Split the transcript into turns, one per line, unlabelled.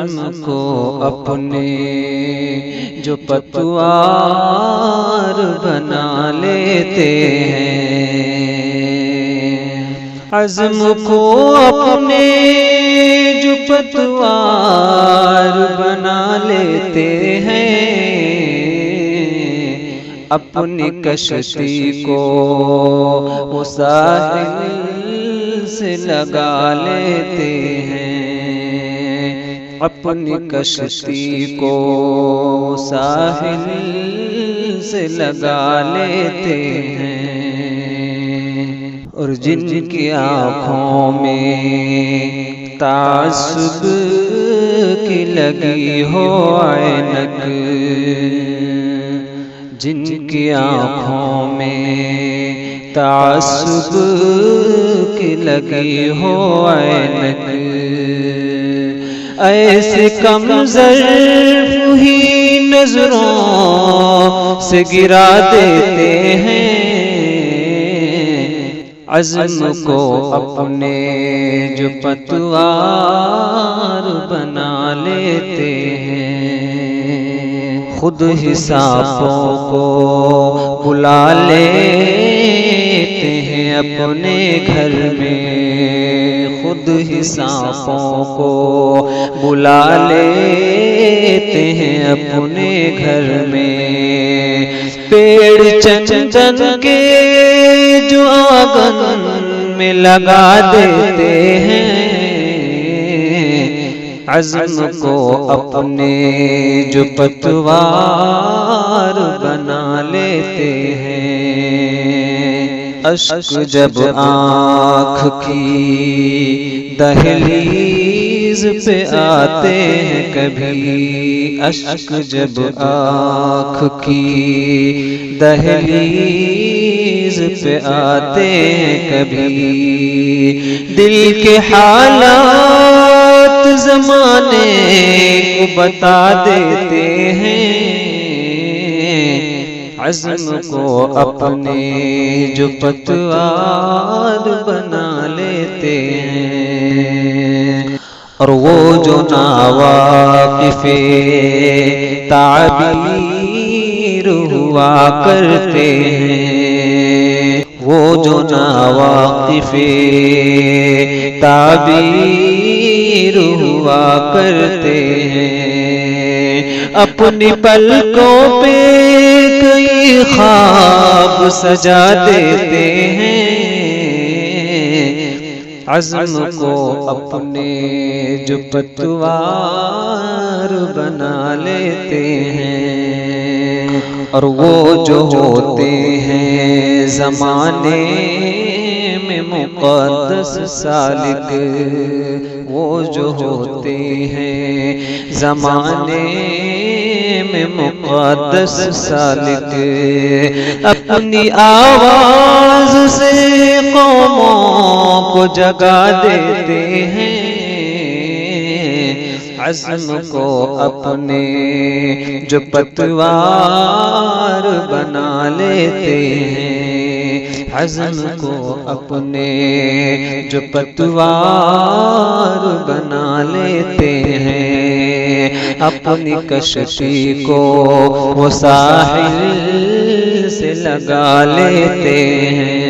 عزم کو اپنے جو پتوار بنا لیتے ہیں، عزم کو اپنے جو پتوار بنا لیتے ہیں، اپنی کشتی کو وہ ساحل سے لگا لیتے ہیں، اپنی کشتی کو ساحل سے لگا لیتے ہیں۔ اور جن کی آنکھوں میں تعصب کی لگی ہو عینک، جن کی آنکھوں میں تعصب کی لگی ہو عینک، ایسے کم ظرف ہی نظروں سے گرا دیتے ہیں، عزم کو اپنے جو پتوار بنا لیتے ہیں، خود ہی سانپوں کو بلا لیتے ہیں اپنے گھر میں، خود ہی سانپوں کو بلا لیتے ہیں اپنے گھر میں، پیڑ چندن کے جو آنگن میں لگا دیتے ہیں، عزم کو اپنے جو پتوار بنا لیتے ہیں، اشک جب آنکھ کی دہلیز پہ آتے ہیں کبھی، اشک جب آنکھ کی دہلیز پہ آتے ہیں کبھی، دل کے حالات زمانے کو بتا دیتے ہیں، عزم کو اپنے جو پتوار بنا لیتے ہیں۔ اور وہ جو ناواقف تعبیر ہوا کرتے ہیں، وہ جو ناواقف تعبیر ہوا کرتے ہیں، اپنی پلکوں پہ کئی خواب سجا دیتے ہیں، عزم کو اپنے جو پتوار بنا لیتے ہیں۔ اور وہ جو ہوتے ہیں زمانے میں مقدس سالک، وہ جو ہوتے ہیں زمانے میں مقدس سالک، اپنی آواز سے قوموں کو جگا دیتے ہیں، عزم کو اپنے جو پتوار بنا لیتے ہیں، عزم کو اپنے جو پتوار بنا لیتے ہیں، اپنی کشتی کو وہ ساحل سے لگا لیتے ہیں۔